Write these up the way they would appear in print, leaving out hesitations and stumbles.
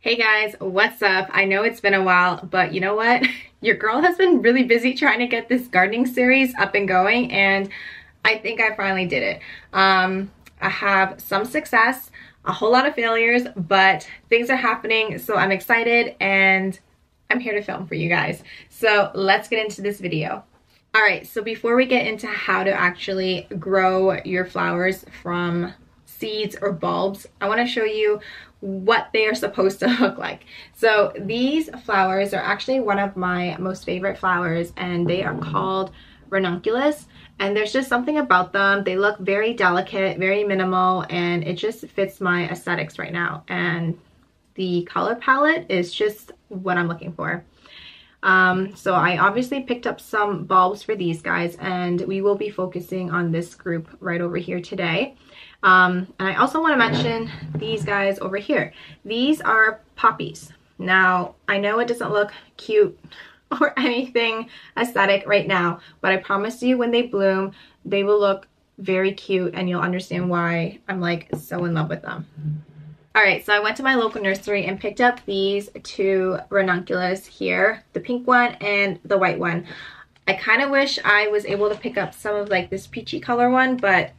Hey guys, what's up? I know it's been a while, but you know what? Your girl has been really busy trying to get this gardening series up and going, and I think I finally did it. I have some success, a whole lot of failures, but things are happening, so I'm excited and I'm here to film for you guys. So let's get into this video. All right, so before we get into how to actually grow your flowers from seeds or bulbs, I want to show you what they are supposed to look like. So these flowers are actually one of my most favorite flowers, and they are called Ranunculus, and there's just something about them. They look very delicate, very minimal, and it just fits my aesthetics right now, and the color palette is just what I'm looking for. So I obviously picked up some bulbs for these guys, and we will be focusing on this group right over here today. And I also want to mention these guys over here. These are poppies. Now, I know it doesn't look cute or anything aesthetic right now, but I promise you when they bloom, they will look very cute, and you'll understand why I'm like so in love with them. Alright, so I went to my local nursery and picked up these two Ranunculus here, the pink one and the white one. I kind of wish I was able to pick up some of like this peachy color one, but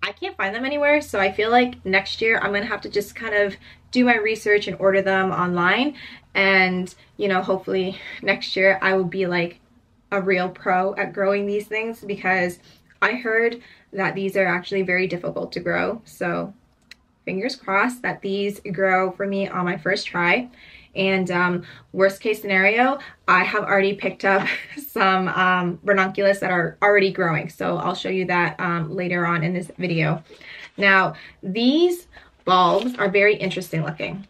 I can't find them anywhere, so I feel like next year I'm going to have to just kind of do my research and order them online, and you know, hopefully next year I will be like a real pro at growing these things, because I heard that these are actually very difficult to grow, so fingers crossed that these grow for me on my first try. And worst case scenario, I have already picked up some ranunculus that are already growing, so I'll show you that later on in this video. Now, these bulbs are very interesting looking.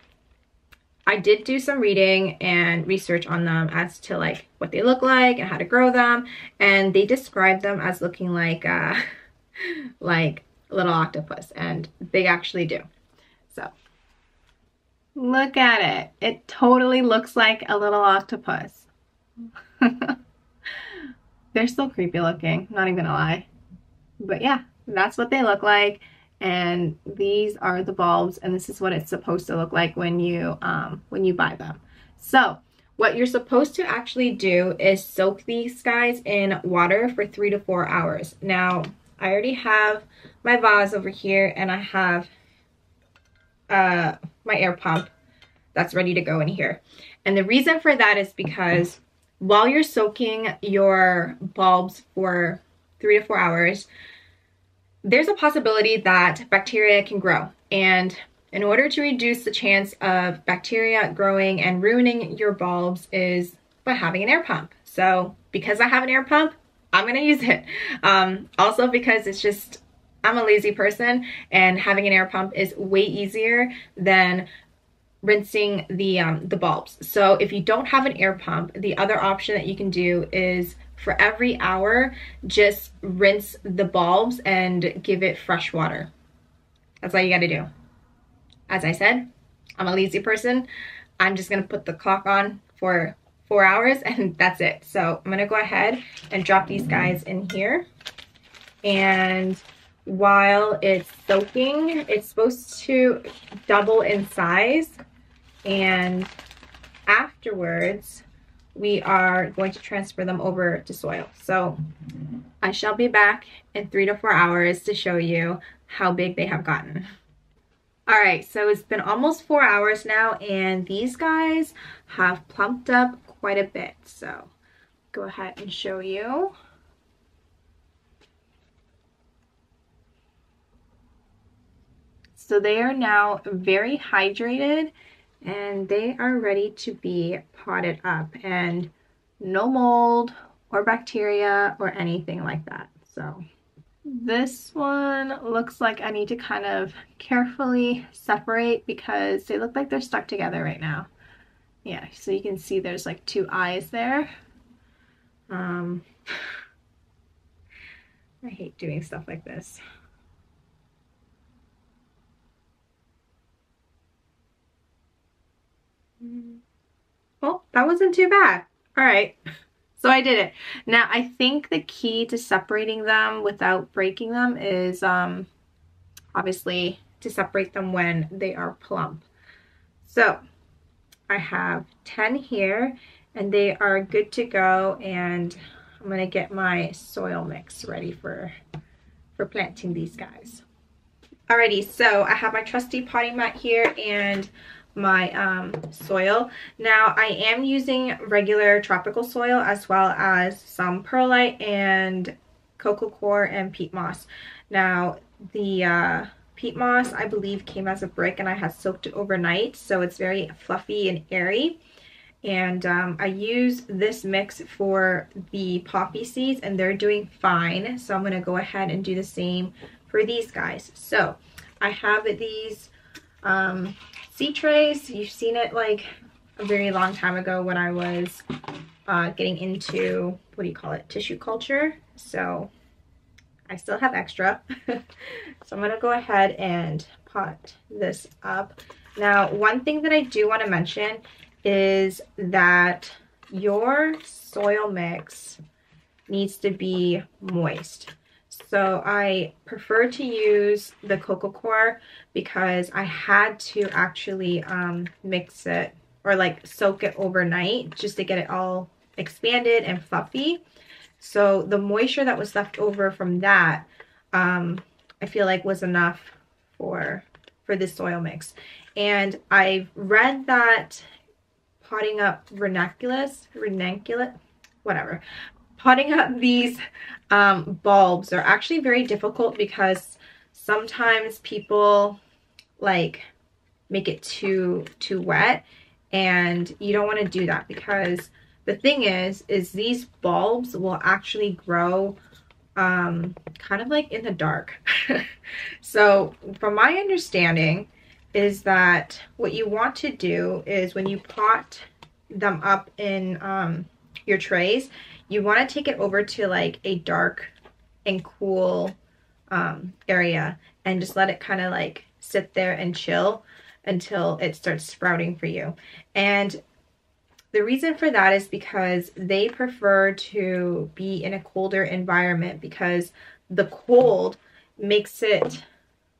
I did do some reading and research on them as to like what they look like and how to grow them, and they describe them as looking like little octopus, and they actually do. So look at it. It totally looks like a little octopus. They're so creepy looking, not even gonna lie. But yeah, that's what they look like, and these are the bulbs, and this is what it's supposed to look like when you buy them. So what you're supposed to actually do is soak these guys in water for 3 to 4 hours. Now, I already have my vase over here, and I have my air pump that's ready to go in here. And the reason for that is because while you're soaking your bulbs for 3 to 4 hours, there's a possibility that bacteria can grow. And in order to reduce the chance of bacteria growing and ruining your bulbs is by having an air pump. So because I have an air pump, I'm gonna use it. Also because it's just, I'm a lazy person, and having an air pump is way easier than rinsing the bulbs. So if you don't have an air pump, the other option that you can do is for every hour, just rinse the bulbs and give it fresh water. That's all you gotta do. As I said, I'm a lazy person. I'm just gonna put the clock on for 4 hours, and that's it. So I'm gonna go ahead and drop these guys in here. And while it's soaking, it's supposed to double in size. And afterwards, we are going to transfer them over to soil. So I shall be back in 3 to 4 hours to show you how big they have gotten. All right, so it's been almost 4 hours now, and these guys have plumped up quite a bit. So go ahead and show you. So they are now very hydrated, and they are ready to be potted up, and no mold or bacteria or anything like that. So this one looks like I need to kind of carefully separate because they look like they're stuck together right now. Yeah, so you can see there's like 2 eyes there. I hate doing stuff like this. Well, that wasn't too bad. All right, so I did it. Now, I think the key to separating them without breaking them is obviously to separate them when they are plump. So I have 10 here, and they are good to go, and I'm gonna get my soil mix ready for planting these guys. Alrighty, so I have my trusty potting mat here and my soil. Now I am using regular tropical soil as well as some perlite and coco coir and peat moss. Now the peat moss I believe came as a brick and I had soaked it overnight, so it's very fluffy and airy. And I use this mix for the poppy seeds and they're doing fine. So I'm gonna go ahead and do the same for these guys. So I have these seed trays. You've seen it like a very long time ago when I was getting into, what do you call it, tissue culture. So I still have extra. So I'm gonna go ahead and pot this up. Now, one thing that I do want to mention is that your soil mix needs to be moist. So I prefer to use the coco coir because I had to actually mix it or like soak it overnight just to get it all expanded and fluffy. So the moisture that was left over from that, I feel like was enough for this soil mix. And I've read that potting up ranunculus, whatever. Potting up these bulbs are actually very difficult because sometimes people like make it too wet, and you don't want to do that because the thing is these bulbs will actually grow kind of like in the dark. So from my understanding is that what you want to do is when you pot them up in your trays, you want to take it over to like a dark and cool area and just let it kind of like sit there and chill until it starts sprouting for you. And the reason for that is because they prefer to be in a colder environment because the cold makes it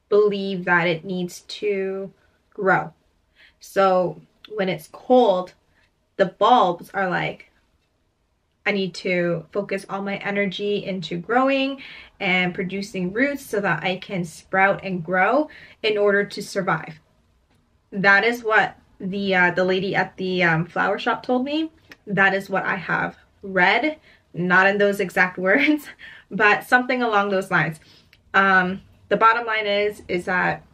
believe that it needs to grow. So when it's cold, the bulbs are like, I need to focus all my energy into growing and producing roots so that I can sprout and grow in order to survive. That is what the lady at the flower shop told me. That is what I have read, not in those exact words, but something along those lines. The bottom line is that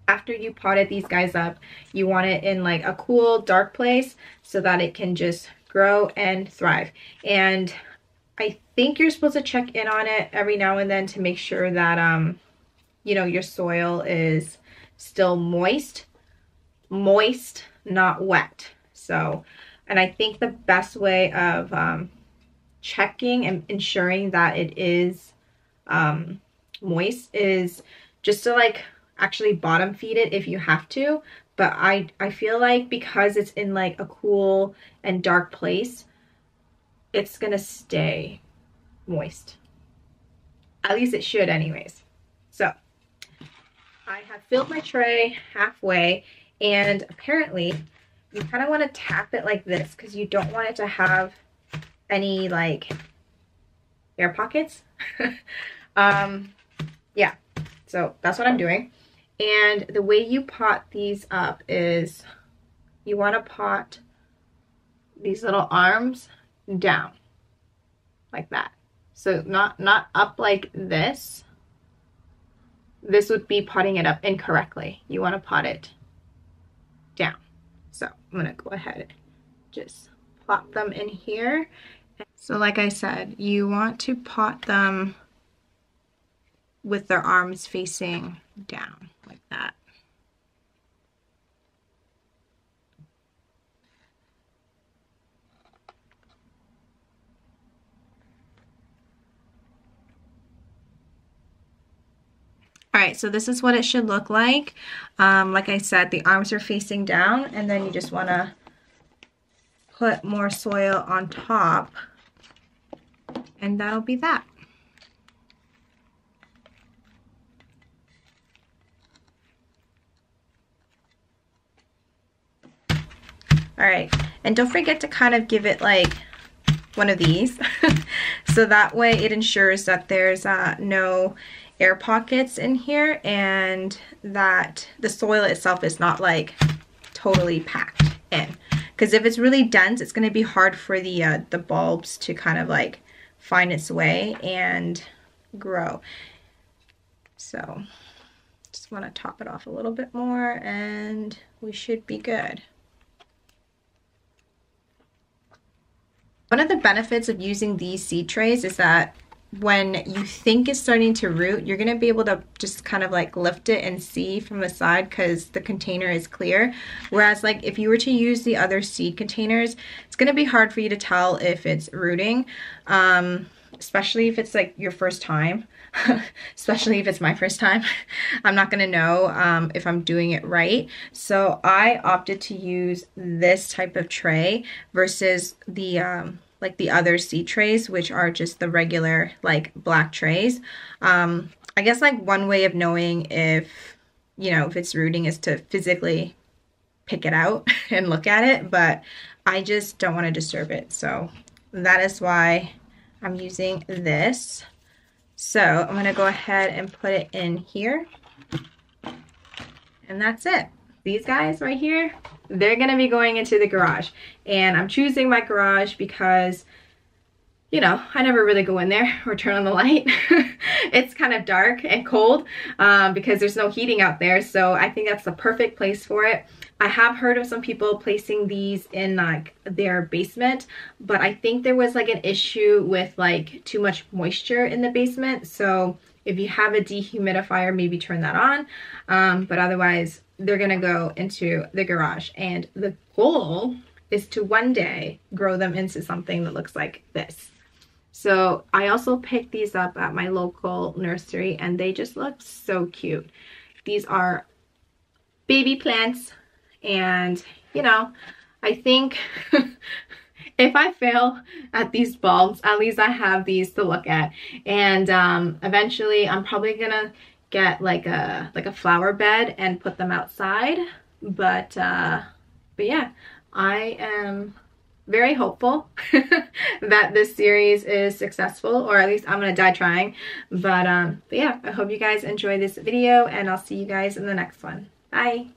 after you potted these guys up, you want it in like a cool, dark place so that it can just grow and thrive. And I think you're supposed to check in on it every now and then to make sure that, you know, your soil is still moist, not wet. So, and I think the best way of checking and ensuring that it is moist is just to like actually bottom feed it if you have to. But I feel like because it's in like a cool and dark place, it's gonna stay moist. At least it should anyways. So I have filled my tray halfway, and apparently you kind of want to tap it like this because you don't want it to have any like air pockets. Yeah, so that's what I'm doing. And the way you pot these up is you want to pot these little arms down like that. So not up like this. This would be potting it up incorrectly. You want to pot it down. So I'm going to go ahead and just plop them in here. So like I said, you want to pot them with their arms facing down like that. All right, so this is what it should look like. Like I said, the arms are facing down, and then you just want to put more soil on top, and that'll be that. All right, and don't forget to kind of give it like one of these so that way it ensures that there's no air pockets in here and that the soil itself is not like totally packed in, because if it's really dense it's going to be hard for the bulbs to kind of like find its way and grow. So just want to top it off a little bit more and we should be good. One of the benefits of using these seed trays is that when you think it's starting to root, you're going to be able to just kind of like lift it and see from the side because the container is clear. Whereas like if you were to use the other seed containers, it's going to be hard for you to tell if it's rooting, especially if it's like your first time. Especially if it's my first time. I'm not going to know if I'm doing it right. So I opted to use this type of tray versus the like the other seed trays, which are just the regular like black trays. I guess like one way of knowing if, you know, if it's rooting is to physically pick it out and look at it, but I just don't want to disturb it. So that is why I'm using this. So I'm going to go ahead and put it in here. And that's it. These guys right here, they're going to be going into the garage. And I'm choosing my garage because, you know, I never really go in there or turn on the light. It's kind of dark and cold because there's no heating out there. So I think that's the perfect place for it. I have heard of some people placing these in like their basement, but I think there was like an issue with like too much moisture in the basement. So if you have a dehumidifier, maybe turn that on. But otherwise, they're gonna go into the garage. And the goal is to one day grow them into something that looks like this. So I also picked these up at my local nursery and they just look so cute. These are baby plants. And, you know, I think if I fail at these bulbs, at least I have these to look at. And eventually I'm probably gonna get like a flower bed and put them outside. But yeah, I am very hopeful that this series is successful, or at least I'm gonna die trying. But yeah, I hope you guys enjoy this video and I'll see you guys in the next one. Bye.